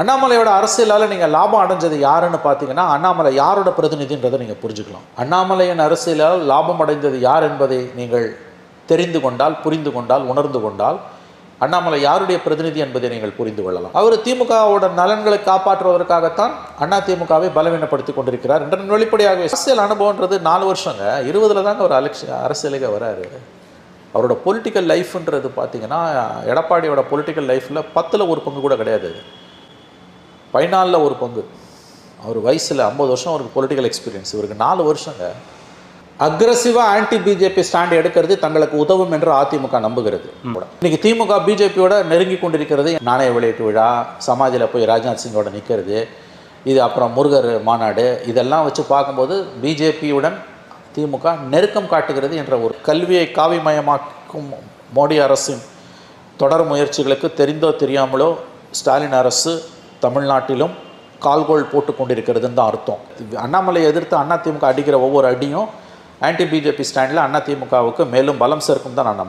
அண்ணாமலையோட அரசியலால் நீங்கள் லாபம் அடைஞ்சது யாருன்னு பார்த்தீங்கன்னா, அண்ணாமலை யாரோட பிரதிநிதின்றதை நீங்கள் புரிஞ்சுக்கலாம். அண்ணாமலையின் அரசியலால் லாபம் அடைந்தது யார் என்பதை நீங்கள் தெரிந்து கொண்டால், புரிந்து கொண்டால், உணர்ந்து கொண்டால், அண்ணாமலை யாருடைய பிரதிநிதி என்பதை நீங்கள் புரிந்து கொள்ளலாம். அவர் திமுகவோட நலன்களை காப்பாற்றுவதற்காகத்தான் அதிமுகவை பலவீனப்படுத்தி கொண்டிருக்கிறார் என்ற வெளிப்படையாகவே. அரசியல் அனுபவன்றது 4 வருஷங்க, 20 தாங்க ஒரு அரசியலுக்கு வராரு. அவரோட பொலிட்டிக்கல் லைஃப்ன்றது பார்த்தீங்கன்னா, எடப்பாடியோட பொலிட்டிக்கல் லைஃப்பில் 10ல் 1 பங்கு கூட கிடையாது, 14ல் 1 பங்கு. அவர் வயசில் 50 வருஷம் அவருக்கு பொலிட்டிக்கல் எக்ஸ்பீரியன்ஸ், இவருக்கு 4 வருஷங்க. அக்ரெசிவாக ஆன்டி பிஜேபி ஸ்டாண்ட் எடுக்கிறது தங்களுக்கு உதவும் என்று அதிமுக நம்புகிறது. இன்னைக்கு திமுக பிஜேபியோட நெருங்கி கொண்டிருக்கிறது. நாணய வெளியீட்டு விழா, சமாஜில் போய் ராஜ்நாத் சிங்கோட நிற்கிறது, இது அப்புறம் முருகர் மாநாடு, இதெல்லாம் வச்சு பார்க்கும்போது பிஜேபியுடன் திமுக நெருக்கம் காட்டுகிறது என்ற ஒரு கல்வியை காவிமயமாக்கும் மோடி அரசின் தொடர் முயற்சிகளுக்கு தெரிந்தோ தெரியாமலோ ஸ்டாலின் அரசு தமிழ்நாட்டிலும் கால்கோள் போட்டு கொண்டிருக்கிறதுன்னு தான் அர்த்தம். அண்ணாமலையை எதிர்த்து அதிமுக அடிக்கிற ஒவ்வொரு அடியும் ஆன்டி பிஜேபி ஸ்டாண்டில் அதிமுகவுக்கு மேலும் பலம் சேர்க்கும் தான் நான் நம்புகிறேன்.